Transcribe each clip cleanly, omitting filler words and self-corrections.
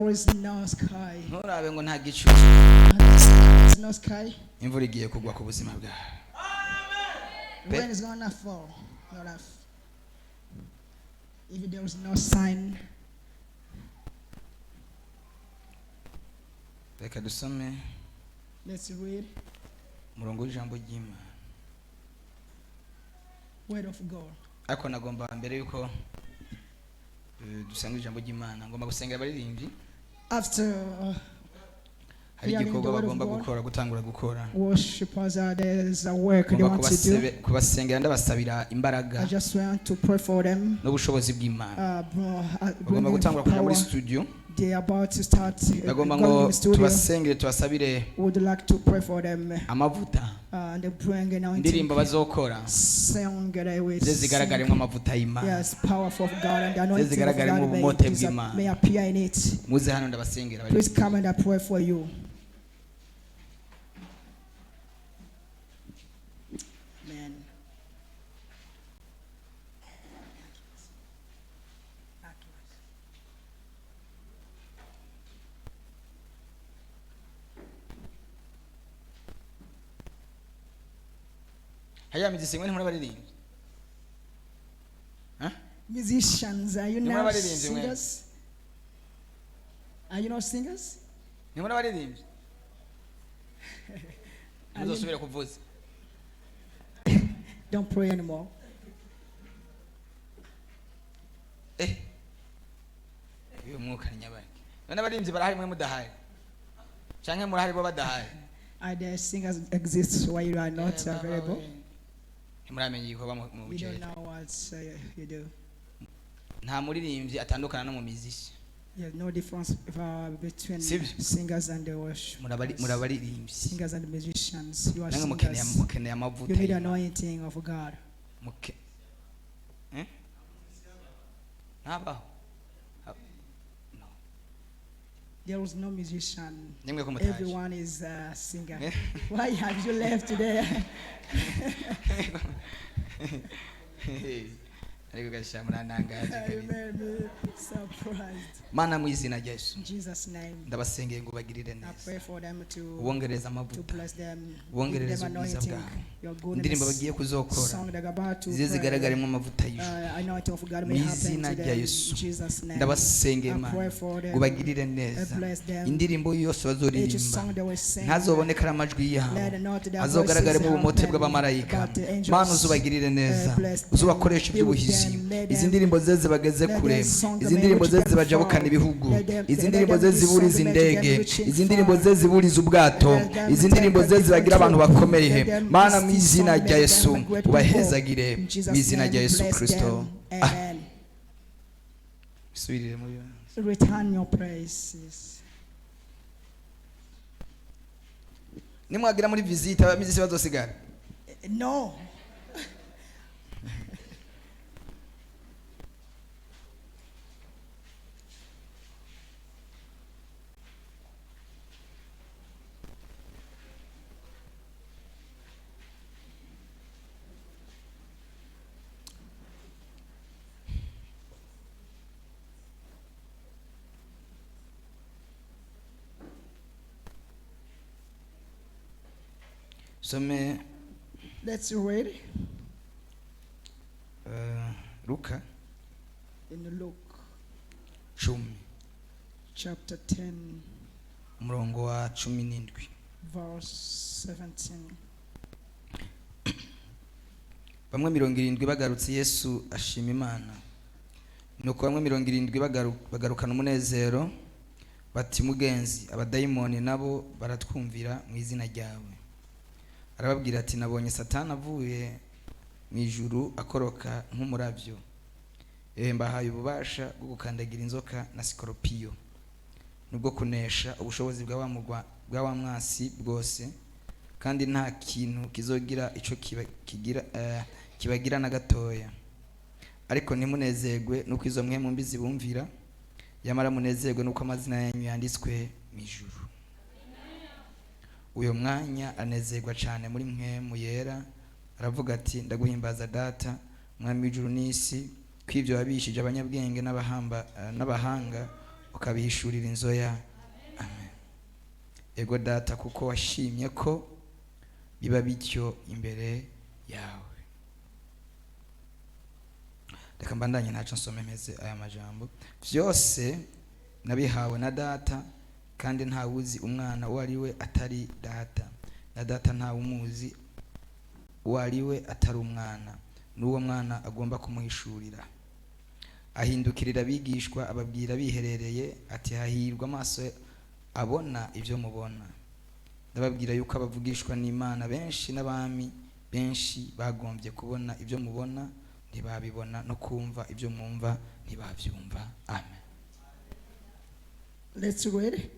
is no sky. nturabe ngo nta gicu There's no sky. imvura igiye kugwa ku buzima bwawe. Rain is gonna fall. Your life. If there is no sign, reka dusome let's read umurongo w'ijambo ry'Imana. word of God. Ariko nagomba mbere yuko dusanga ijambo ry'Imana ngomba gusengera abaririmbyi. After hari igikorwa bagomba gukora gutangura gukora. Worshippers, there's a work they want to do. kubasengera ndabasabira I imbaraga just want to pray for them. n'ubushobozi bw'Imana. Bagomba Bring gutangura kuja muri power. studio. They are about to start Bagomba going ngo in the studio. tubasengere tubasabire Would like to pray for them. amavuta. And they bring an Indirimbo bazokora song that I will zizigaragarimo amavuta y'Imana. yes, powerful of God and the anointing of Zizigaragarimo God ubumote bw'Imana. may appear in it. Muze hano ndabasengera. Please come and I pray for you. Amen. Haya mizisengwe ntimuri abaririmbyi. Musicians, are you Nimuri now abaririmbyi mwe. singers? Are you not singers? Ntimuri abaririmbyi. Muzosubira kuvuza. Don't pray anymore. Uyu mwuka ni nyabaki. None abaririmbyi barahari mwe mudahari. Canke murahari bo badahari. Are there singers exist while you are not available? Ntimuramenye igikorwa mu You don't bujeri. know what you do. Nta muririmbyi atandukana no mu miziki. There's no difference between Sibyo? singers and the worship. Murabaririmbyi. Singers and musicians. You are Nange singers. mukeneye amavuta. You need anointing of God. Nabaho. There was no musician. Nimwe ko mutaje. Everyone is a singer. Why have you left today? Ariko gasha muranangaje You kabiri. made me surprised. Mana mu izina rya Yesu. In Jesus' name, Ndabasengeye ngo bagirire I neza. pray for them to Ubongereza amavuta. bless them, give Ubongereza them ubwiza anointing, bwawe. your Indirimbo goodness, bagiye kuzokora. song they're about to Zize pray. zigaragarimo amavuta y'ijuru. Anointing of God Mu may happen izina to rya them. In Yesu. Jesus' name, Ndabasengeye I Mana pray for them. ngo bagirire I neza. bless them. Indirimbo yose Each bazoririmba song they will sing, ntazobonekara amajwi let yabo. not their Azogaragaremo voices ubumote happen, bw'abamarayika. but the angels, Mana uzubagirire neza. bless them, Uzubakoresha be with iby'ubuhizi. them, let Izi them- ndirimbo ze zibageze let kure. them song Izi them ndirimbo which ze can zibajabukana fall. ibihugu. Let them- Izi let ndirimbo them ze be ziburiza song them to indege. them reaching Izi ndirimbo far. ze ziburiza ubwato. Let them Izi ndirimbo take ze a zibagira abantu control. bakomeye. Let them Mana mu be izina song rya them Yesu great people. ubahezagire In Jesus' mu izina name, rya Yesu bless Kristo. them. Amen. Subirire muri yo. Return your praises. Nimwagira muri visite abamizisi bazosigara. No. Some Let's read Luka in Luke 10 chapter 10, umurongo wa 17. verse 17. Bamwe 70 bagarutse Yesu ashima Imana. Nuko bamwe 70 bagarukana umunezero bati mugenzi abadayimoni nabo baratwumvira mu izina ryawe. Arababwira ati nabonye Satani avuye mu ijuru akoroka nk'umuravyo. Mbahaye ububasha bwo gukandagira inzoka na Sikoropiyo nubwo kunesha ubushobozi bwa wa mwasi bwose, kandi nta kintu kizogira ico kibagira na gatoya. Ariko ntimunezerwe nuko izo mwe mu mbizi bumvira, yamara munezerwe nuko amazina yanyu yanditswe mu ijuru. Uyo mwanya anezerwa cyane muri mwe mu yera, aravuga ati ndaguhimbaza data mwami w'ijuru n'isi, kw'ivyo wabishije abanyabwenge n'abahanga ukabihishurira inzoya. Amen. Ego data, kuko washimye ko biba bityo imbere yawe. Reka mbandanye ntaco nsome mpeze aya majambo. Vyose nabihawe na data, kandi nta wuzi umwana uwo ari we atari data, na data nta umuzi uwo ari we atari umwana, n'uwo mwana agomba kumuhishurira. Ahindukirira abigishwa ababwira biherereye ati, hahirwa amaso abona ibyo mubona. Ndababwira yuko abavugishwa n'Imana benshi n'abami benshi bagombye kubona ibyo mubona ntibabibona, no kumva ibyo mwumva ntibabyumva. Amen. Let's read.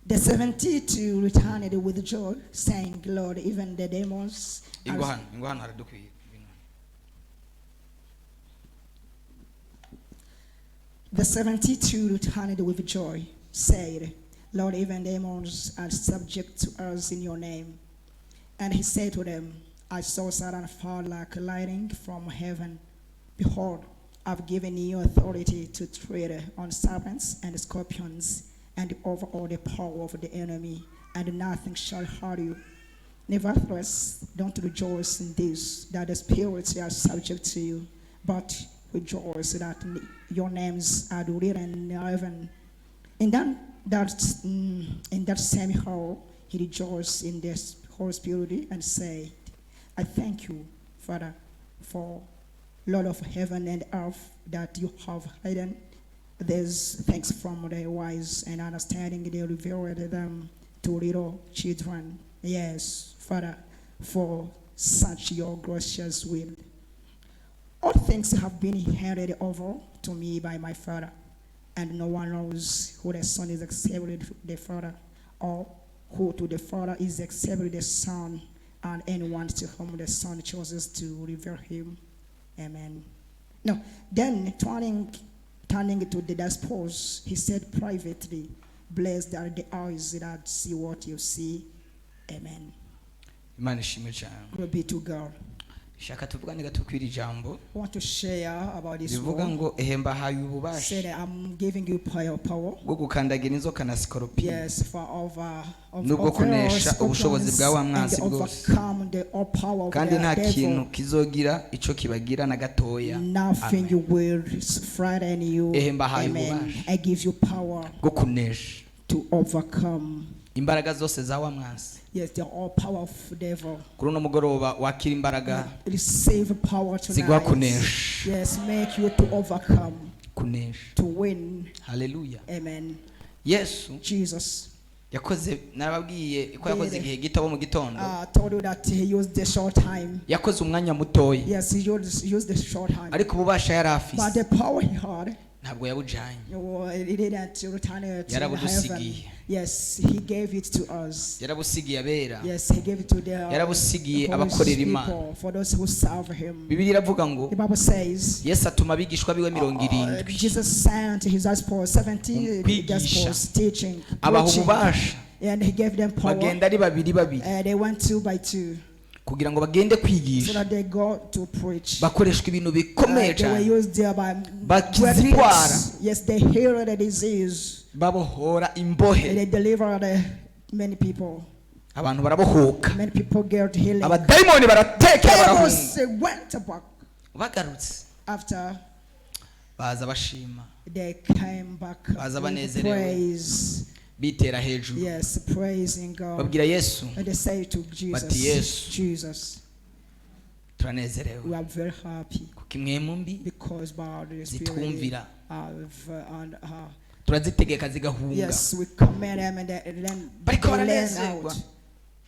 The 72 returned with joy, saying, Lord, even the demons Ingohan haradukwiye. The 72 returned with joy, said, Lord, even demons are subject to us in your name. And he said to them, I saw Satan fall like lightning from heaven. Behold, I've given you authority to tread on serpents and scorpions, and over all the power of the enemy, and nothing shall hurt you. Nevertheless, don't rejoice in this, that the spirits are subject to you, but rejoice that your names are written in heaven. In that same hour, he rejoiced in the Holy Spirit and said, I thank you, Father, for Lord of heaven and earth, that you have hidden these things from the wise and understanding, they revealed them to little children. Yes, Father, for such your gracious will. All things have been handed over to me by my Father, and no one knows who the Son is except the Father, or who to the Father is except the Son, and anyone to whom the Son chooses to reveal him. Amen. Now, then turning to the disciples, he said privately, blessed are the eyes that see what you see. Amen. Glory be to God. Shaka tuvugane gato kwiri jambo. I want to share about this Bivuga ngo ehemba haye ububasha. Said I'm giving you power. Bwogukandagira inzoka na Sikoropiyo. Yes, for over nubwo kunesha ubushobozi bwa wa mwansi bwose. Kandi nta kintu kizogira ico kibagira na gatoya. Nothing you will frighten you. Ehemba haye ububasha. I give you power bwo kunesha. To overcome. Imbaraga zose za wa mwansi. Yes, they are all power of the devil. Kuruno mugoroba wakira imbaraga. Receive power tonight. Zigwa kunesha. Yes, make you to overcome. Kunesha. To win. Hallelujah. Amen. Yesu. Jesus. Yakoze narababwiye ko yakoze igihe gito mu gitondo. Told you that he used the short time. Yakoze umwanya mutoya. Yes, he used the short time. Ariko ububasha yari afise. But the power he had. Ntabwo yabujanye. He didn't return it to heaven. Yes, he gave it to us. Yarabusigiye abera. Yes, he gave it to the yarabusigiye abakorera Imana. For those who serve him. Bibiliya iravuga ngo the Bible says Yesu atuma abigishwa biwe 70. Jesus sent his disciples 70 disciples teaching. Abaha ububasha. And he gave them power. Bagenda ari babiri. They went 2 by 2. Kugira ngo bagende kwigisha. So that they go to preach. Bakoreshwa ibintu bikomeye cyane. They were used there by yes, they healed the disease. Babohora imbohe. They delivered many people. Abantu barabohoka. Many people get healing. Abadayimoni baratekera barahunga. Went back. Bagarutse. After baza bashima. They came back. Baza banezerewe. Praise. Bitera hejuru. Yes, praising God. Babwira Yesu. And they say to Jesus. Bati Yesu. Jesus. Turanezerewe. We are very happy. Kuko imwemu mbi. Because by the Spirit. Zitwumvira. Yes, we command them and then they learn out.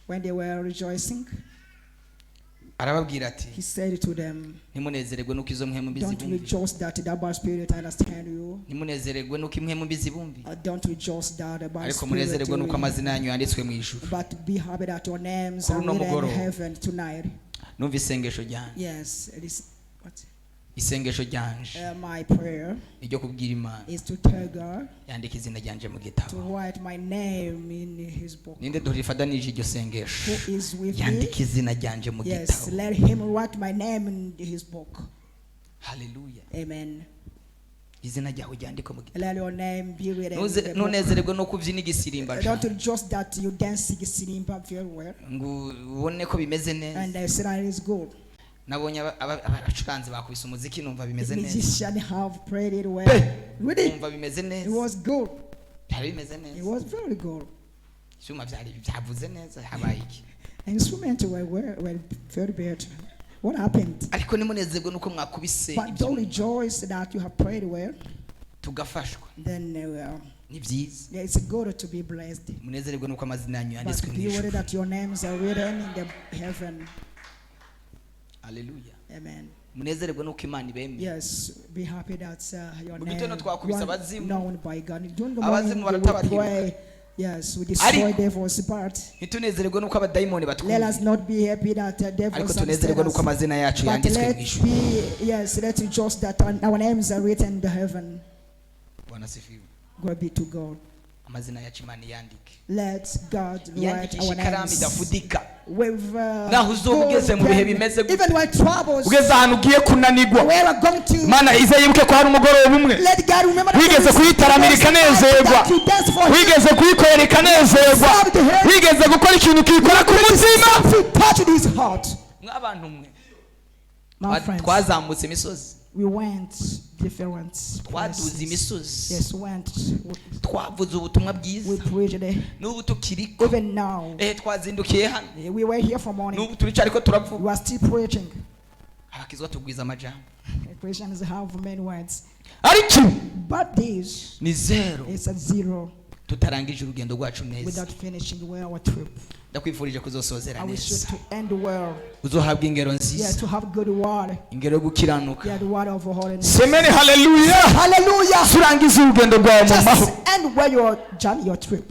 When they were rejoicing, arababwira ati, he said to them, ntimunezererwe nuko izo mpemu don't rejoice that the bad spirit understand you. Ntimunezererwe nuko impemu mbi zibumvi. Don't rejoice that the bad ariko munezererwe nuko amazina yanyu yanditswe mu ijuru. But be happy that your names are written in heaven tonight. Numva isengesho ryanje. Yes, it is what? Isengesho ryanje. My prayer iryo kubwira Imana is to tell God yandika izina ryanje mu gitabo. To write my name in his book. Ninde durifadanije iryo sengesho? Who is with yandika izina ryanje mu gitabo. Yes, let him write my name in his book. Hallelujah. Amen. izina ryawe ryandikwe mu gitabo. Let your name be written in the book. Ntunezererwe no kubyina igisirimba Don't just that you dance Sirimba very well. ngo ubone ko bimeze neza. And the scenario is good. Nabonye abacuranzi bakubise umuziki numva bimeze The neza. musician have played it well. Really? Numva bimeze neza. It was good. Byari bimeze neza. It was very good. Icyuma byari byavuze neza habaye iki? Instruments were very better. What happened? Ariko nimunezerwe nuko mwakubise. But don't rejoice that you have prayed well. Tugafashwa. Then Ni byiza. it's good to be blessed. Munezerwe nuko amazina yanyu yanditswe But mu be worried ijuru. that your names are written in the heaven. Hallelujah. Amen. Munezerwe nuko Imana ibemye. Yes, be happy that your Mu name gitondo twakubise is abazimu. known by God. During the Abazimu morning we baratabarira. pray. Yes, we destroy devils, but Ntitunezerwe nuko abadayimoni let batwumva. us not be happy that devils Ariko understand tunezerwe nuko us. amazina yacu But yanditswe mu let's ijuru. be, yes, let's rejoice that our names are written in the heaven. Bwana sifiwe. Glory be to God. Amazina yacu Imana yandike. Let God write Yandikisha our ikaramu names idafudika. with Naho uzoba ugeze mu bihe bimeze gute. even when troubles Ugeze ahantu ugiye kunanigwa. we are going to Mana ize yibuke ko hari umugoroba umwe. let God remember that Wigeze kuyitaramira ikanezerwa. you dance for Wigeze kuyikorera ikanezerwa. Wigeze gukora ikintu kikora ku mutima. to touch his heart. Nk'abantu mwe. My friends, Twazamutse imisozi. we went different Twaduze places. imisozi. Yes, went. Twavuze ubutumwa We bwiza. preached it. N'ubu tukiriko. Even now, Twazindukiye hano. we were here for morning. N'ubu turica ariko turavuga. We are still preaching. Abakizwa tugwiza amajambo. Christians have many words. Ariko But this ni zero. is a zero Tutarangije urugendo rwacu neza. without finishing well our trip. Ndakwifurije kuzosozera I wish you neza. to end well. Uzohabwa ingero Yeah, nziza. to have good word. Ingero yo gukiranuka. Yeah, the word of holiness. Semeni haleluya. Hallelujah. Turangize urugendo rwawe mu Just mahoro. end well your journey, your trip.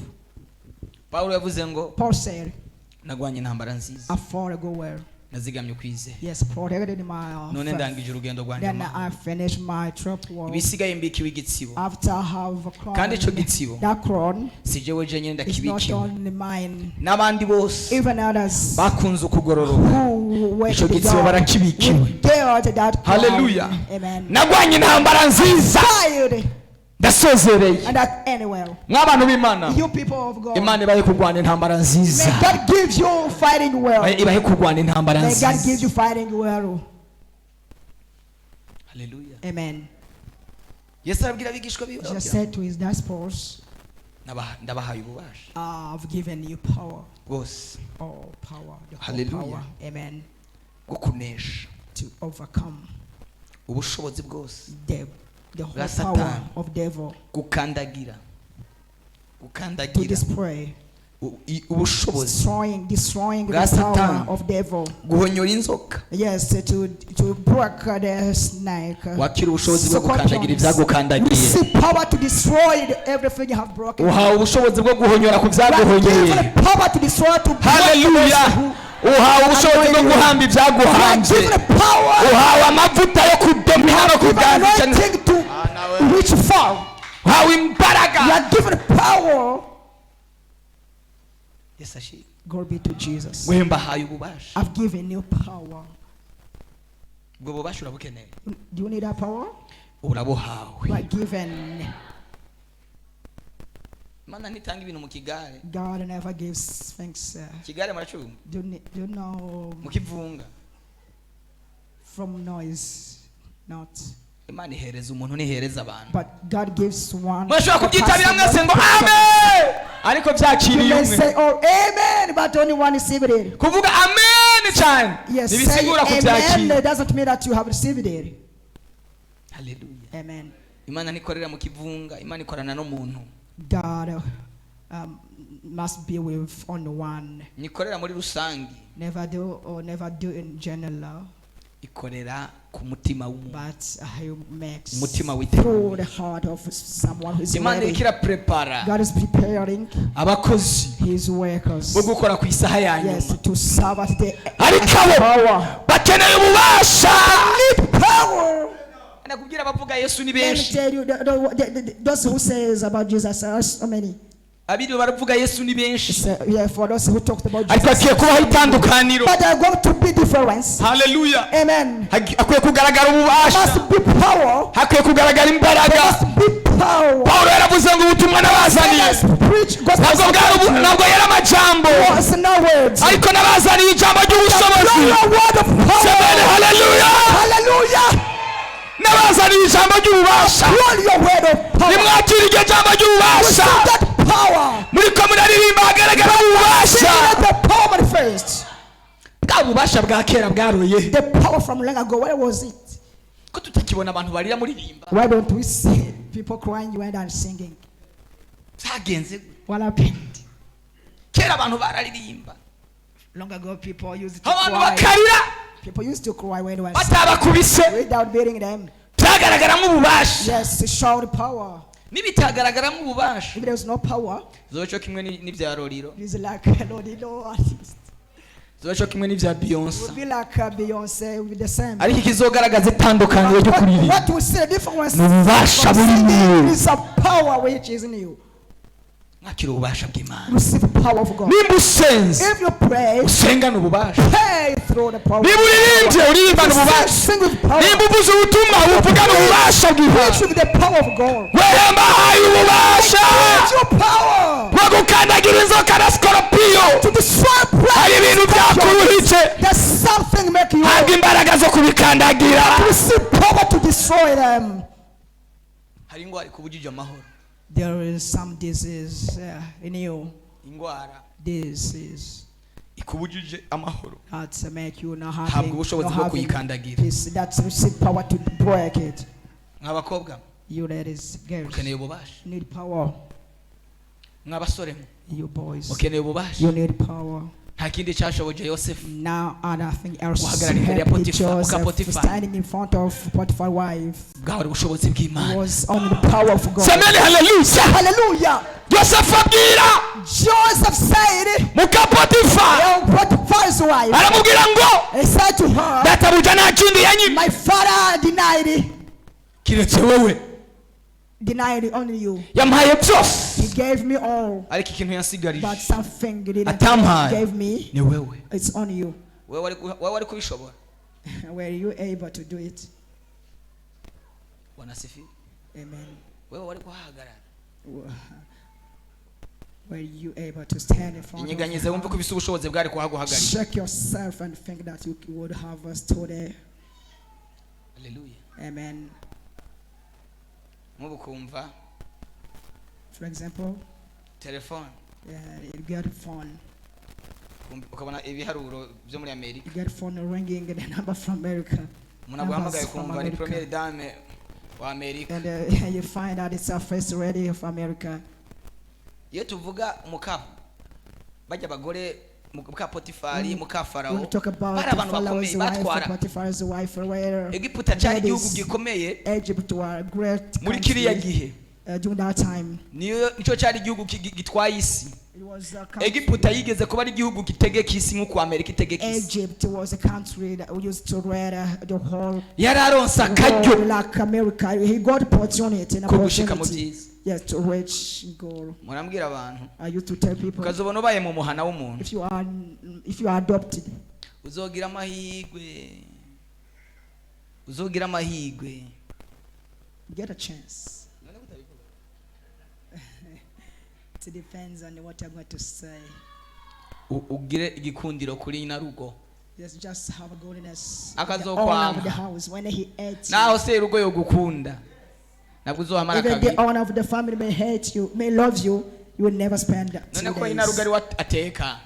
Paulo yavuze ngo Paul said, nagwanye intambara nziza. I fought a good well. Nazigamye ukwizera. Yes, protected in my None faith. ndangije urugendo rwanjye Then mu mahoro. I finished my trip well. Ibisigaye mbikiwe igitsibo. After I have Kandi ico crowned gitsibo that crown, si jewe jenyine it's not ndakibikiwe. only mine, N'abandi bose even others bakunze ukugororoka. who went Ico to gitsibo God barakibikiwe. will get that crown. Hallelujah. Amen. Nagwanye intambara nziza. Fired Ndasozereye. and that anywhere. Mw'abantu b'Imana. You people of God, Imana ibahe kurwana intambara nziza. may God give you fighting well. Ibahe kurwana intambara May God give nziza. you fighting well. Haleluya. Amen. Yesu arabwira abigishwa biwe. Just said to his disciples, Ndabahaye ububasha. I've given you power. Bwose All power. The whole Hallelujah. power. Amen. bwo kunesha. To overcome Ubushobozi bwose. the whole Bwa power Satani. of devil. Gukandagira. To Gukandagira. destroy. Ubushobozi. Destroying Bwa the power Satani. of devil. Guhonyora inzoka. Yes, to break the snake. Wakira ubushobozi bwo gukandagira Scorpions. ibyagukandagiriye. Receive power to destroy everything you have broken. Uhawe ubushobozi bwo guhonyora ku You are byaguhonyeye. given power to destroy, to break Haleluya. Uhawe ubushobozi bwo guhamba You are ibyaguhambye. given power. Uhawe amavuta yo kudomina no Given kuganza. anointing to reach far. Uhawe You imbaraga. are given power. Yesu ashimwe. Glory be to Jesus. Wewe mbahaye ububasha. I've given you power. Ubwo bubasha urabukeneye. Do you need that power? Urabuhawe. You are given. Mana nitanga ibintu mu kigare. God never gives things. Kigare muracumva. Do you know Mu kivunga. from noise? Not. Imana ihereza umuntu nihereza abantu. But God gives one. Mwashobora a kubyitabira person mwese ngo one person. amen. Ariko You byakiriye may umwe. say, oh, amen, but only one received it. Kuvuga amen cyane. Yes, say Ntibisigura amen kubyakira. doesn't mean that you have received it. Haleluya. Amen. Imana nikorera mu kivunga, Imana ikorana no muntu. God must be with only one. Nikorera muri rusangi, Never do in general, ikorera ku mutima w'umuntu. but he makes Umutima through witeguye. the heart of someone who is Imana ready. irikira prepara God is preparing abakozi his workers. bo gukora ku isaha ya Yes, nyuma. to serve at the Ariko abo power. bakeneye ububasha. Power. Nakubwira abavuga Yesu ni Let me benshi. tell you, those who says about Jesus are so many. abiri baravuga Yesu ni benshi Yeah, for those who talked about ariko Jesus. akiye kubaho itandukaniro But there are going to be difference. haleluya Amen. akwiye kugaragara There ububasha must be power. hakwiye kugaragara There imbaraga must be power. Paulo yaravuze ngo ubutumwa nabazaniye Let us preach gospel. ntabwo yari amajambo Was no words. ariko nabazaniye ijambo ry'ubushobozi The word of power. haleluya Hallelujah. nabazaniye ijambo ry'ububasha Roll your word of power. nimwakira iryo jambo ry'ububasha Receive that power. muriko muraririmba hagaragara ububasha Let the power manifest. bwa bubasha bwa kera bwaroye The power from long ago, where was it? ko tutakibona abantu barira muririmba Why don't we see people crying when they're singing? byagenze What happened? kera abantu bararirimba Long ago, people used to abantu cry. bakarira People used to cry when they were batabakubise without beating them. byagaragaramo ububasha Yes, to show the power. nibitagaragaramo ububasha If there's no power, zoco kimwe n'ibya roriro it's like no artist. zoco kimwe n'ibya It Beyonce would be like Beyonce with the same. ariko ikizogaragaza itandukaniro ryo kuririmba What we see the difference ni ububasha buri mu is a power which is in you. mwakira ububasha bw'Imana Receive the power of God. nimba usenze If you pray, usengana ububasha pray through the power. niba uririmbye uririmbana ububasha Sing with power. nimba uvuze ubutumwa uvugana ububasha bw'Imana Preach with the power of God. wehemba haye ububasha Preach your power. Bwogukandagira inzoka na Sikoropiyo To destroy hari ibintu byakuruhije there's something make you habwa imbaraga zo kubikandagira receive power to destroy them. hari ingwara ikubujije amahoro There is some disease in you. ingwara Disease ikubujije amahoro that make you not habwa having, ubushobozi not bwo having kuyikandagira peace. That's receive power to break it. mw'abakobwa You ladies, girls, ukeneye ububasha need power. mw'abasore You boys, ukeneye ububasha you need power. nta kindi cyashoboje Yosefu Now nothing else Guhagarara imbere ya helped Potifa, Joseph Potifa. standing in front of Potiphar's wife bwari ubushobozi bw'Imana was on the power of God. semeni haleluya Hallelujah. Yosefu abwira Joseph said, muka Potifa Potiphar's wife, aramubwira ngo he said to her, databuja nta kindi yanyima my father denied kiretse wowe only you. yampaye byose He gave me all, ariko ikintu yansigarije but something he didn't Atampaye. gave me. ni wewe It's on you. wowe wari kubishobora Were you able to do it? wanasifiwe Amen. wewe wari kuhagarara Were you able to stand in front inyiganyize wumve ko ibisa ubushobozi bwari kuhaguhagarika Check yourself and think that you would have us today. haleluya Amen. nk'ubu kumva For example, telefone you get phone. ukabona ibiharuro byo muri Amerika You get phone ringing the number from America. umuntu aguhamagaye Numbers from kumva ni America. premiere dame wa Amerika And you find out it's a first lady of America. iyo tuvuga umukapa bajya abagore muka Potifari muka When Farawo we talk about bari abantu Pharaoh's bakomeye wife, batwara Potiphar's wife, where Egiputa cyari igihugu gikomeye Egypt were great muri kiriya country gihe during that time. nicyo cyari igihugu gitwaye isi It was a country. Egiputa yigeze kuba ari igihugu gitegeka isi nk'uko Amerika itegeka isi Egypt was a country that used to rule the whole yari aronse world akaryo like America. He got opportunity and ko gushika mu opportunity. byiza Yes, to reach goal. murambwira abantu I used to tell people, ukazobona ubaye mu muhana w'umuntu if you are adopted, uzogira amahirwe get a chance. It depends on what I'm going to say. ugire igikundiro kuri narugo Just have a godliness. Akazokwama. The owner of the house when he hates you. naho se rugo yo gukunda nabwo uzohamara Even kabiri the owner of the family may hate you, may love you, you will never spend 2 none ko days. inarugo ari ateka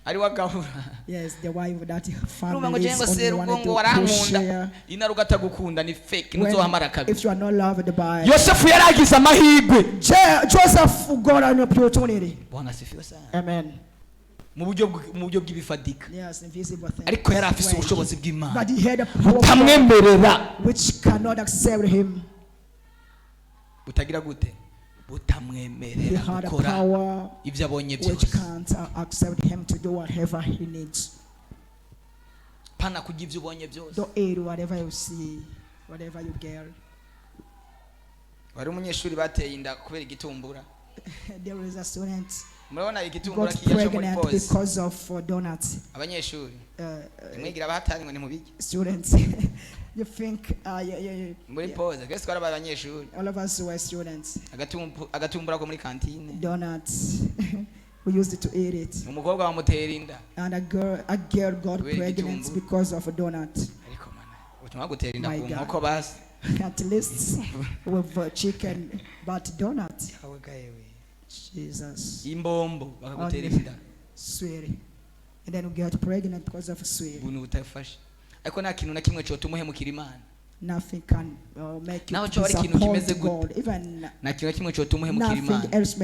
ari wagahura Yes, the wife that urumva ngo family jengo is se only rugo wanted ngo to warankunda share. inarugo atagukunda ni fake When- ntuzohamara kabiri if you are not loved by Yosefu yaragize amahirwe Joseph got an opportunity. bwana asifiwe sana Amen. mu buryo bw'ibifadika Yes, invisible things. ariko yari afise ubushobozi bw'Imana But he had a power butamwemerera which cannot accept him. butagira gute He butamwemerera had a gukora power ibyo abonye which byose can't accept him to do whatever he needs. pana kujya ibyo ubonye byose Don't aid whatever you see, whatever you get. wari umunyeshuri bateye inda kubera igitumbura There is a student murabona igitumbura got kiyasha muri pregnant pause because of donuts. abanyeshuri mwigira abahatari ngo ni mubiki Students, you think muri pause guess twara abanyeshuri all of us were students. agatumbura ko muri kantine Donuts. We used to eat it. umukobwa bamutera inda And a girl got Where pregnant igitumbu? because of a donut. ariko mana utuma gutera inda My ku God. nkoko basi At least with chicken, but donuts. awe gayewe Jesus. imbombo bakagutera Only inda sweetie. And then we get pregnant because of sweetie. buntu butafashe ariko nta kintu na kimwe cyo tumuhemukira imana Nothing can make Naho you cyo ari ikintu kimeze disappoint gute. God. Even nta kintu na kimwe cyo tumuhemukira nothing imana else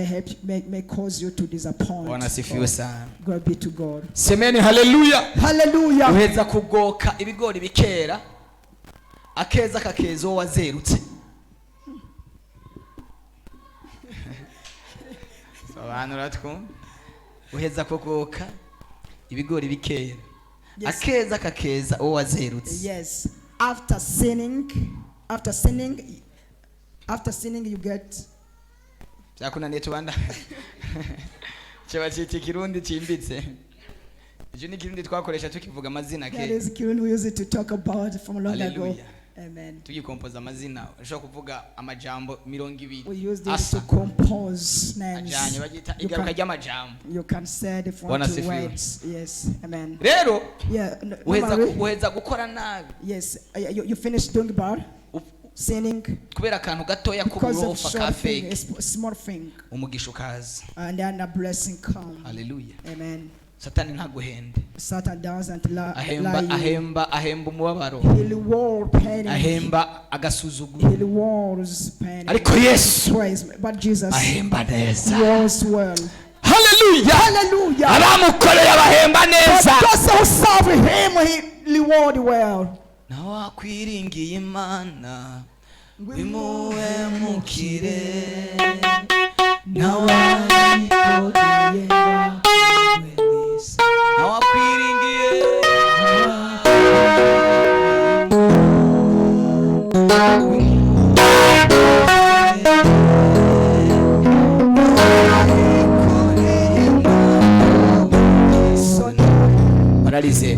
may cause you to disappoint. wanasifiwe God. sana Glory be to God. semeni haleluya Hallelujah. uheza kugoka ibigori bikera akeza kakezo wazerutse sobanura twumva uheza kugoka ibigori bikera Yes. akeza kakeza uwo wazerutse Yes. After sinning, you get byakunaniye tubanda cyaba cyiti kirundi cimbitse icyo ni kirundi twakoresha tukivuga amazina that ke is Kirundi we used to talk about from long ago. Hallelujah. Amen. tugikompoza amazina ushobora kuvuga amajambo 200 We used it asa to compose names. ajanye bagita You igaruka can, ry'amajambo you can say the Bwana front sifiwe. words. Yes. Amen. rero Yeah. uheza gukora nabi Yes. You finish doing bad, sinning kubera akantu gatoya because of k'uburofa ka short thing, fake a small thing, umugisha ukaza and then a blessing comes. haleluya Amen. satani ntaguhende Satan doesn't lie. ahemba umubabaro He rewards pain. ahemba agasuzuguro He rewards pain. ariko yesu Praise, but Jesus ahemba neza rewards well. haleluya Hallelujah. abamukoreye abahemba But neza those who serve Him, He reward well. nawe akwiringiye imana wimuhemukire nawe akwiringiye bararize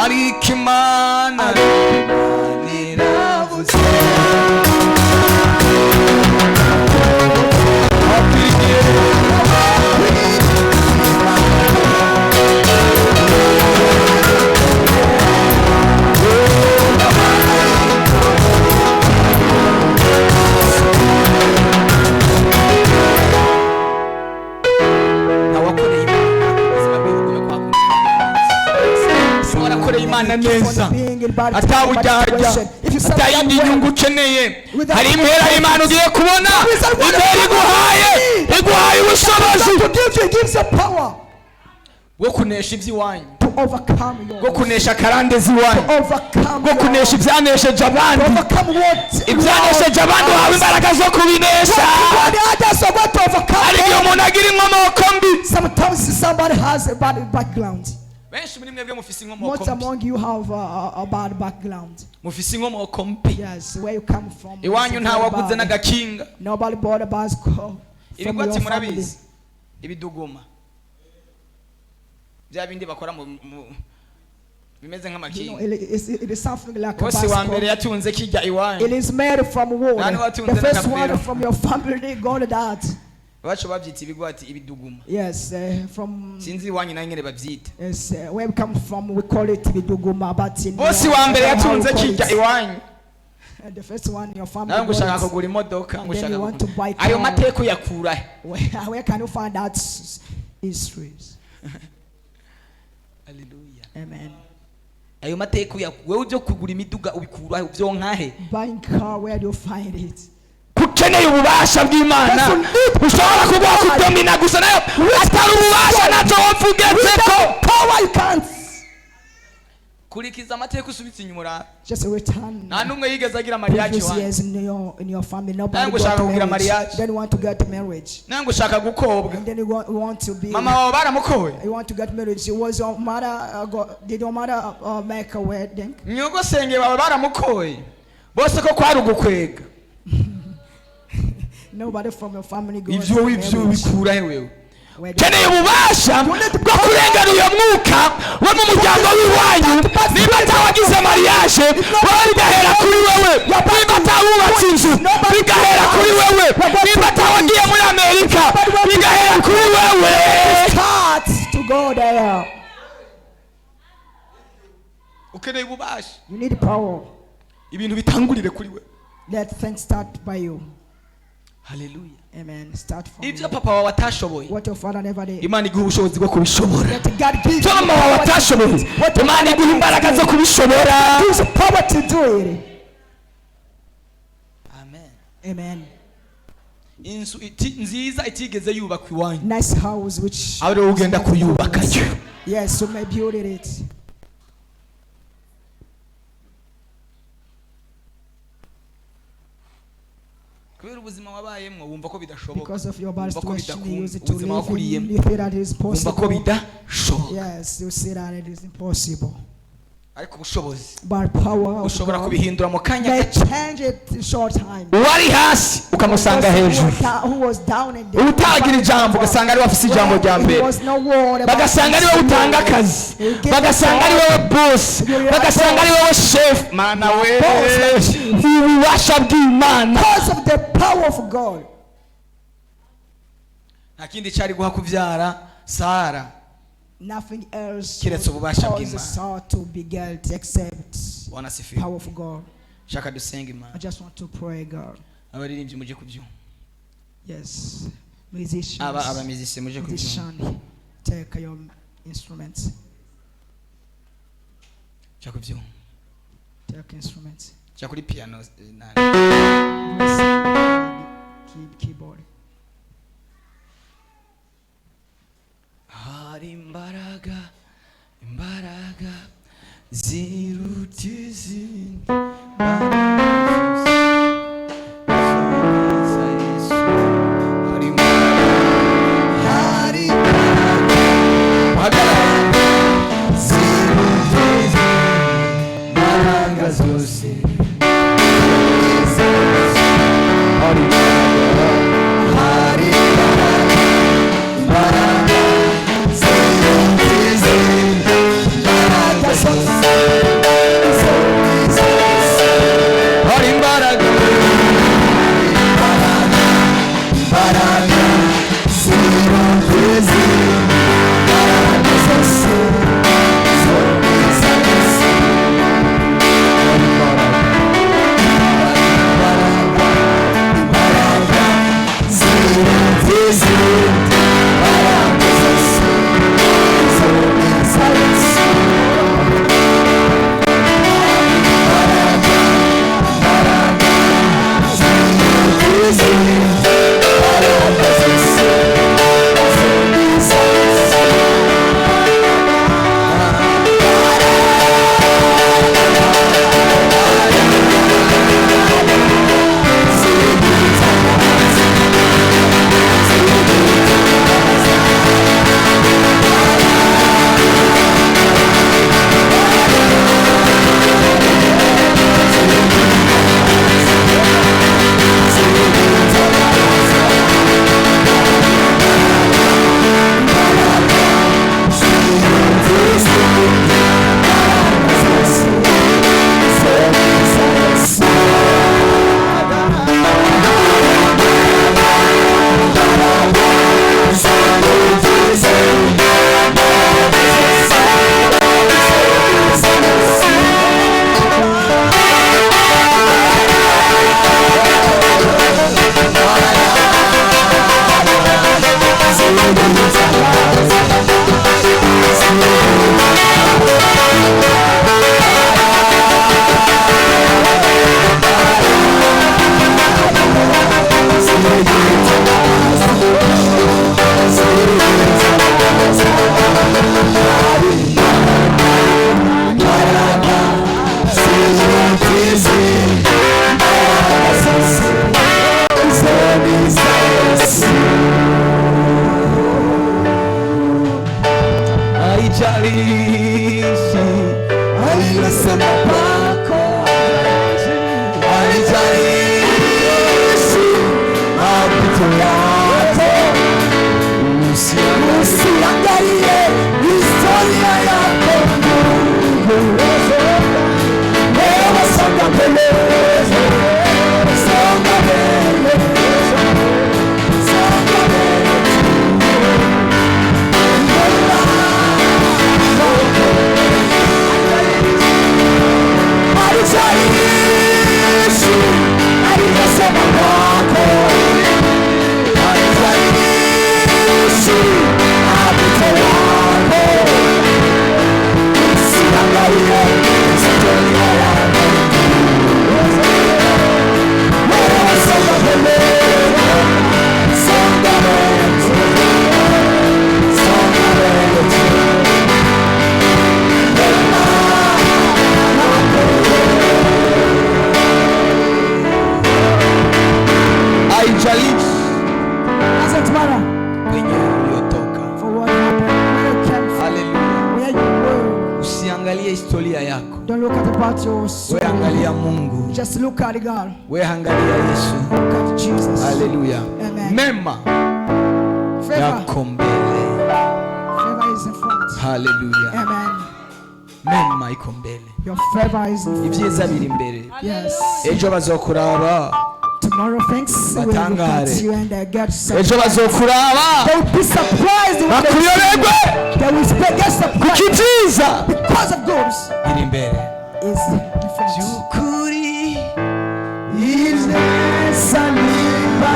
ariko imana iravuze imana neza atawujyajya atayindi nyungu ukeneye hari impera y'imana ugiye kubona impera iguhaye ubushobozi bwo kunesha iby'iwanyu bwo kunesha akarande z'iwanyu bwo kunesha ibyanesheje abandi ibyanesheje abandi uhawe imbaraga zo kubinesha ariko iyo umuntu agira inkomoko mbi benshi muri mwebwe mufise inkomoko Most among you have a bad background. mufise inkomoko mbi Yes, where you come from. iwanyu nta waguze n'agakinga Nobody bought a bicycle from ibigwati your family. murabizi ibiduguma bya bindi bakora bimeze You know, nk'amakinga it is something like a bose wa mbere bicycle. yatunze kijya iwanyu It is made from wood. Nani watunze The first n'akapiro. one from your family got that. bacu babyita ibigwati ibiduguma Yes, from sinzi iwanyu nayo nyene babyita yes, where we come from, we call it biduguma, but in bose wa mbere yatunze kijya iwanyu the first one in your family. nawe ngushaka got it. kugura imodoka And then you want to buy ayo car. mateka uyakura Where can you find that histories? haleluya Amen. ayo mateka wewe uje kugura imiduga ubikura uvyonkahe Buying car, where do you find it? kukeneye ububasha bw'Imana ushobora kuguha kudomina gusa nayo atari ububasha ntacyo wapfugetseko Power you can't kurikiza amateka usubitse inyuma urabe Just return. nta numwe yigeze agira mariage Previous wanyu years in your family, nobody Nangu got ushaka kugira marriage. mariage. Then you want to get marriage. nange ushaka gukobwa And then you want to be. mama wawe baramukoye You want to get married. Was your mother? Did your mother make a wedding? nyogosenge bawe baramukoye bose ko kwari ugukwega Nobody from your family goes ivyo to wivyo marriage. bikura hewewe Wedding. keneye ububasha bwo kurengera uyo mwuka wo mu muryango w'iwanyu niba atawagize mariage wowe bigahera kuri wewe niba atawubatse inzu bigahera kuri wewe niba atawagiye muri amerika bigahera kuri wewe Start to go there. ukeneye ububasha You need power. ibintu bitangurire kuri wewe Let things start by you. haleluya Amen. Start from ivyo you. papa wawe atashoboye What your father never did. imana iguha ubushobozi bwo kubishobora Let God give ivyo you mama wawe atashoboye imana iguha imbaraga zo kubishobora Use the power to do it. amen Amen. inzu nziza itigeze yubakwa iwanyu Nice house which. aho rero ugenda kuyubakayo Yes, you may build it. kubera ubuzima wabayemwo wumva ko bidashoboka Because of your bad wumva ko situation, you use it to ubuzima live in. wakuriyemo You feel that it is wumva ko possible. bidashoboka Yes, you see that it is impossible. ariko ubushobozi But power of ushobora God kubihindura mu kanya may gato change it in short time. uwari hasi ukamusanga hejuru Who was down in the utagira ijambo ugasanga ari we afise ijambo rya mbere bagasanga ari wowe utanga akazi bagasanga ari wowe bosi bagasanga ari wowe shefu mana we ububasha bw'imana because of the power of God. nta kindi cyari guha kubyara Sara Nothing else Kiretse ububasha causes bw'Imana. Saul to be guilty except wana sifiwe power of God. shaka dusenge I imana just want to pray, God. abaririmbyi muje kubyumva Yes, musicians, abamizise muje kubyumva musician, take your instruments. shaka kubyumva Take instruments. shaka kuri piano nani Keyboard. hari imbaraga ziruta izindi Don't look at about your soul. Weangalia Mungu. Just look at God. Weangalia Yesu. Look at Jesus. Hallelujah. Amen. Mema. Yako mbele. Favor is in front. Hallelujah. Amen. Mema iko mbele. Your favor is in front. Ibyiza biri imbere. Yes. Ejo bazokuraba. Tomorrow things will look at you and get surprised. Ejo bazokuraba. They will be surprised when they will get surprised. Kitiza. Because of goods. Biri imbere. Is in front. Yukuri. Ineza niba.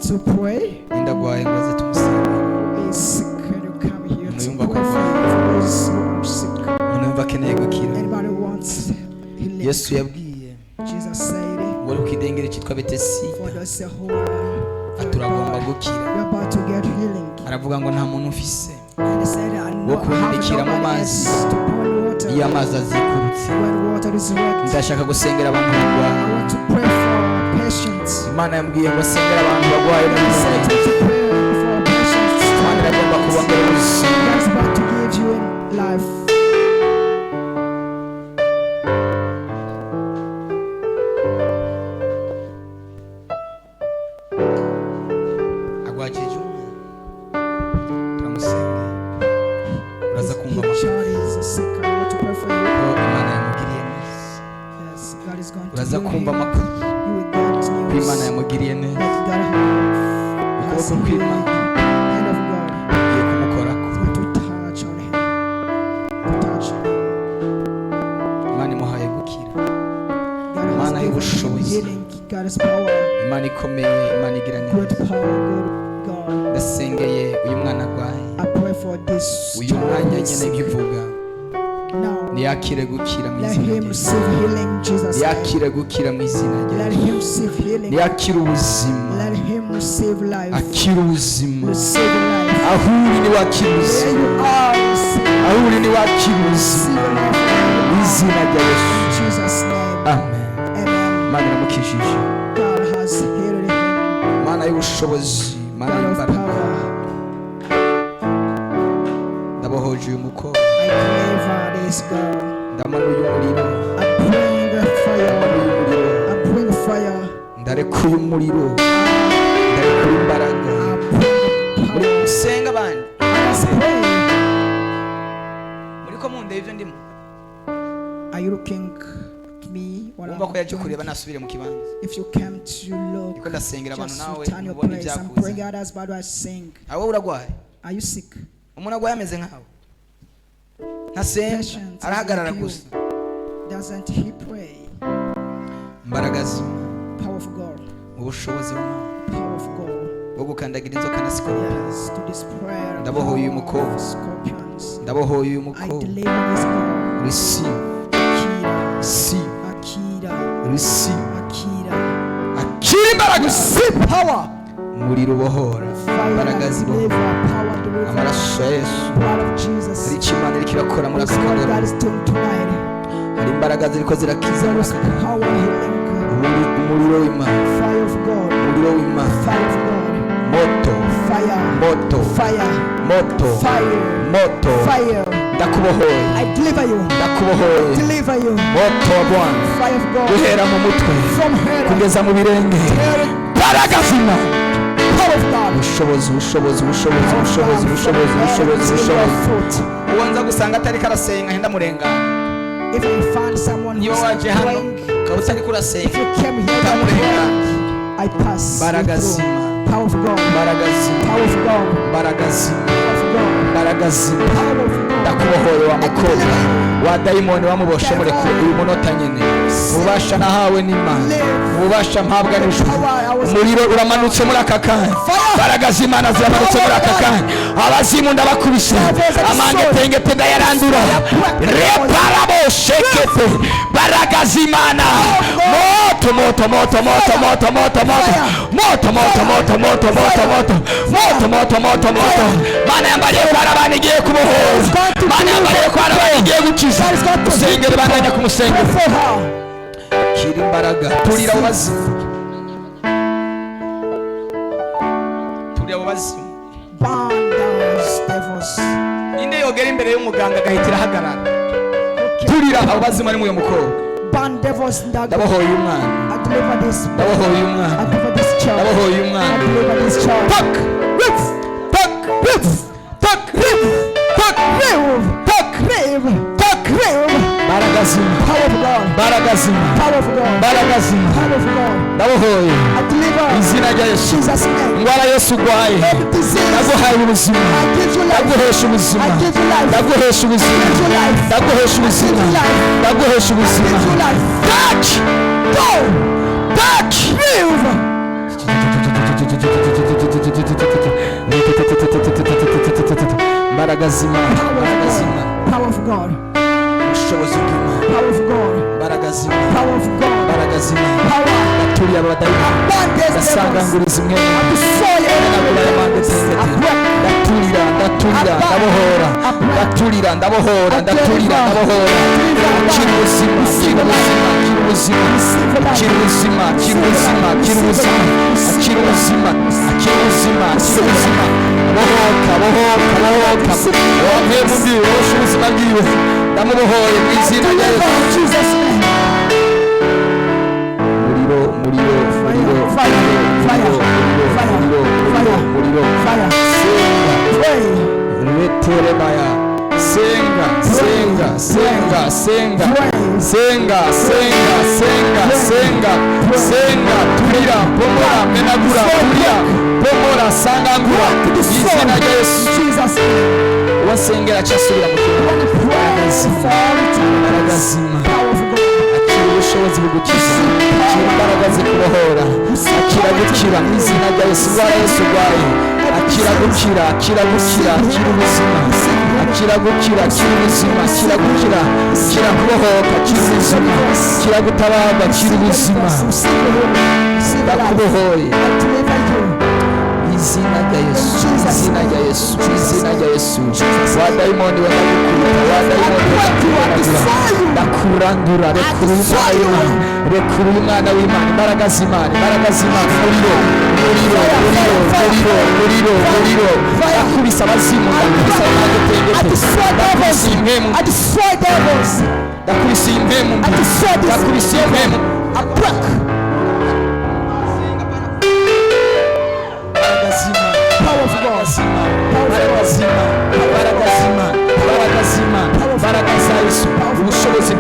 To pray. Ndagwaye ngo aze tumusenge. Please, can you come here to Numva pray ko for those who are sick? Numva akeneye gukira. Anybody wants healing? Yesu yabwiye. Jesus said, wari ukidengere cyitwa Betesida. for those who are Aturagomba gukira. you're about to get healing. Aravuga ngo nta muntu ufise. And he said, I know Wo kuhindikira mu mazi. to pour water. Iyo amazi azikurutse. When water is wet. Ndashaka gusengera abantu I barwaye. want to pray for patients. Imana yambwiye ngo asengera abantu barwaye mu He said buzima. to pray for patients. Imana iragomba kubongera ubuzima. God's about to give you life. Agwakije umwe. Turamusengera. Uraza kumva Your amakuru. child is sick. I want to pray for you. Ko Imana yamugiriye neza. Yes, God is going to Uraza heal kumva him. amakuru. You will get Ko news. Imana yamugiriye neza. That God has Ukuboko healed. kw'Imana Hand of God ugiye kumukorako. is going to touch on him. To touch him. Imana imuhaye gukira. God has Imana given him y'ubushobozi. healing. God is power. Imana ikomeye, Imana igira Great neza. power, good God. Ndasengeye uyu mwana arwaye. I pray for this Uyu child mwanya who is nyine sick. ibivuga. Now, Ntiyakire gukira mu let izina him rye. receive healing in Jesus' name. Ntiyakire gukira mu izina Let rye. him receive healing. Ntiyakire ubuzima. Let him receive life. Akire ubuzima. Receive life. Aho uri niwakire Where ubuzima. you are, receive Aho uri niwakire ubuzima. life. Mu izina rya Yesu. In Jesus' name. Amen. Amen. Imana iramukijije. God has healed him. Imana y'ubushobozi. Imana God of y'imbaraga. power. Ndabohoje uyu mukobwa. I deliver this girl. Ndamanuye umuriro. I bring the fire. Ndamanuye umuriro. I bring fire. Ndarekuye umuriro. Ndarekuye imbaraga. I bring ibyo ndimo Are you looking at me? wumva ko yaje kureba nasubire mu kibanza If you came to look, niko ndasengera abantu just nawe return your mubone place. I'm ibyakuza praying out as bad as sing. aho uragwaye Are you sick? umuntu agwaye ameze nkawe ntasenga Patient is arahagarara like you. gusa Doesn't he pray? imbaraga z'Imana Power of God. mu bushobozi bw'Imana Power of God. bwo gukandagira inzoka na sikoropiyo Yes, to this prayer. Ndabohoye uyu power mukobwa. of scorpions. ndabohoye uyu I mukobwa deliver this girl. receive Akira. receive Akira. receive Akira. akira imbaraga Receive power. umuriro ubohora Fire imbaraga that zibohora deliver. Power deliver. amaraso ya Yesu Blood of Jesus. hari icyo Imana iriko irakora muri That's aka what God kagari is doing tonight. hari imbaraga ziriko zirakiza There muri is aka kagari power healing. umuriro w'Imana Fire of God. umuriro w'Imana Fire of God. moto Fire. moto Fire. moto Fire. moto Fire. ndakubohoye I deliver you. ndakubohoye Deliver you. moto wa Bwana Fire of God. guhera mu mutwe From head. kugeza mu birenge imbaraga z'Imana Power of God. ubushobozi ubushobozi ubushobozi ubushobozi ubushobozi ubushobozi ubushobozi uwo nza gusanga atari karasenga henda murengana If you find someone niba who's waje hano praying, ukaba utari if kurasenga you came here and utamurengana praying, I pass you imbaraga through. z'Imana Power of God. imbaraga z'Imana Power of God. imbaraga z'Imana Power of God. imbaraga z'Imana Power of God. ndakubohoye wa mukobwa wa dayimoni wamuboshe muri uyu munota nyine ububasha nahawe n'Imana ububasha mpabwa n'ijuru umuriro uramanutse muri aka kanya imbaraga z'Imana ziramanutse muri aka kanya abazimu ndabakubise amangetengete ndayarandura reparabo shekete imbaraga z'Imana moto moto moto moto moto moto moto moto moto moto moto moto moto moto moto moto Mana yambariye ko arabana igiye kubohoza Mana yambariye ko arabana igiye gukiza musengere bandanya kumusengera kira imbaraga turira ubazimu turira ubazimu Bonders, devils. ninde yogera imbere y'umuganga agahitira ahagarara turira abo bazimu ari mu uyu mukobwa Bond devils in that. ndabohoye umwana I deliver this. ndabohoye umwana I deliver this child. ndabohoye I umwana deliver this child. tak rip tak rip tak rip tak Remove. tak Remove. tak Remove. baragazima Power of God. baragazima Power of God. baragazima Power of God. ndabohoye I deliver. izina rya Yesu Jesus' name. indwara Yesu urwaye Every disease. ndaguhaye ubuzima I give you life. ndaguhesha ubuzima I give you life. ndaguhesha ubuzima I give you life. ndaguhesha ubuzima I give you life. ndaguhesha ubuzima I give you life. touch Go. touch Move. imbaraga z'Imana imbaraga z'Imana Power of God. ubushobozi bw'Imana Power of God. imbaraga z'Imana Power of God. imbaraga z'Imana Power. baturiye abadayimoni Bonders, devils. basanganguriza imwe Destroy nagura every amande devils. I break. ndaturira ndaturira ndabohora ndaturira ndabohora ndaturira ndabohora kira ubuzima kira ubuzima kira ubuzima kira ubuzima kira ubuzima kira ubuzima akira ubuzima akira ubuzima akira ubuzima bohoka bohoka bohoka wamwe mu bwiwe woshe ubuzima bwiwe ndamubohoye mu izina rya Yesu Jesus' name. muriro muriro muriro Fire, fire, fire, fire, muriro fire. senga Pray. reterebaya senga senga senga senga senga senga senga senga senga turira pomora menagura turira pomora sangangura izina rya Yesu Jesus' name. wasengera cyasubira mu Wanna pray for all time. baragazima Power of God. akira ubushobozi bugukiza akira imbaraga zikubohora akira gukira mu izina rya Yesu urwaye Yesu urwaye akira gukira akira gukira akira ubuzima akira gukira akira ubuzima akira gukira akira kubohoka akira ubuzima akira gutabarwa akira ubuzima ndakubohoye izina rya Yesu izina rya Yesu izina rya Yesu wa dayimoni we ndagukubita wa dayimoni we ndakurandura ndakurandura rekura umwana w'Imana rekura umwana w'Imana imbaraga z'Imana imbaraga z'Imana umuriro umuriro umuriro umuriro umuriro umuriro ndakubise abazimu ndakubise ndakubise impemu I destroy devils. ndakubise impemu ndakubise impemu I break. Power of God. imbaraga z'Imana imbaraga z'Imana imbaraga z'Imana imbaraga za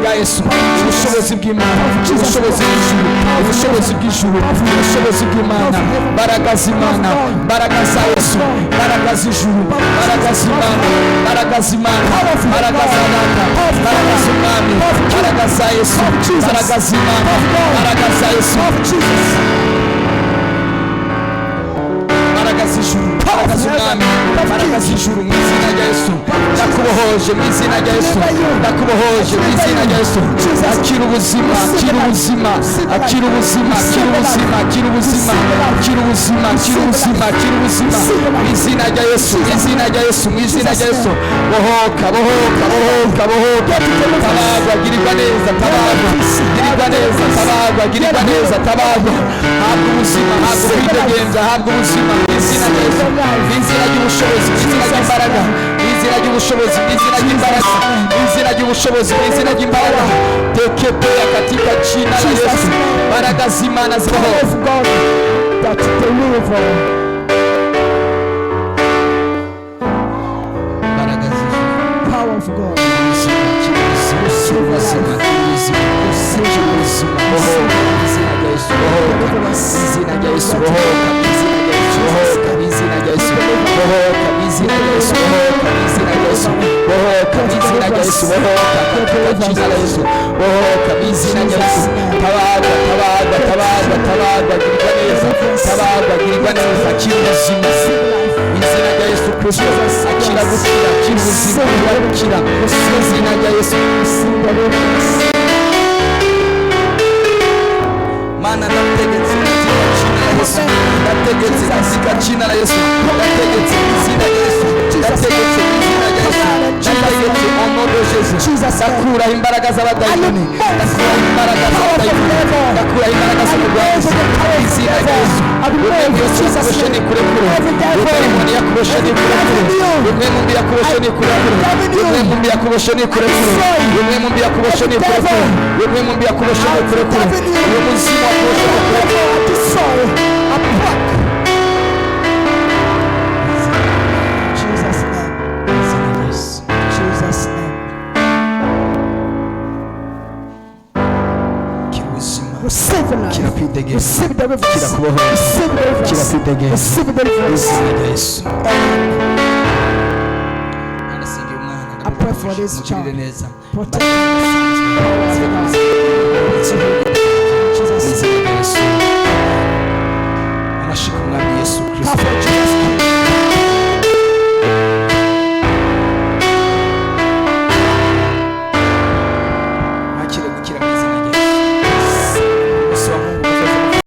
rya Yesu ubushobozi bw'Imana ubushobozi bw'ijuru ubushobozi bw'ijuru ubushobozi bw'Imana mbaraga z'Imana mbaraga za Yesu mbaraga z'ijuru mbaraga z'Imana mbaraga z'Imana mbaraga za Data mbaraga z'Umwami mbaraga za Yesu mbaraga z'Imana mbaraga za Yesu mbaraga z'ijuru mbaraga z'Umwami mbaraga z'ijuru mu izina rya Yesu ndakubohoje mu izina rya Yesu ndakubohoje mu izina rya Yesu akira ubuzima akira ubuzima akira ubuzima akira ubuzima akira ubuzima akira ubuzima akira ubuzima akira ubuzima mu izina rya Yesu mu izina rya Yesu mu izina rya Yesu bohoka bohoka bohoka bohoka tabarwa girirwa neza tabarwa girirwa neza tabarwa girirwa neza tabarwa habwa ubuzima habwa ubwidegenza habwa ubuzima mu izina rya Yesu mu izina ry'ubushobozi mu izina ry'imbaraga mu izina ry'ubushobozi mu izina ry'imbaraga mu izina ry'ubushobozi mu izina ry'imbaraga tekepea katika jina la Yesu mbaraga z'Imana zibaho mbaraga z'Imana power of God Mana ndategetse ndategetse katika jina la Yesu ndategetse izina rya Yesu ndategetse izina rya Yesu ndategetse au nom de Jésus ndakura imbaraga z'abadayimoni ndakura imbaraga z'abadayimoni ndakura imbaraga z'umurwanyi izina rya Yesu umwe byose yakuboshe ni kurekure umwe mumbi yakuboshe ni kurekure umwe mumbi yakuboshe ni kurekure umwe mumbi yakuboshe ni kurekure umwe mumbi yakuboshe ni kurekure umwe mumbi yakuboshe ni kurekure uwo muzimu wakuboshe ni kurekure Jesus name. Jesus name. Receive the life. Receive the rivers. Receive the rivers. Receive the rivers. I pray for this child. Protect Jesus.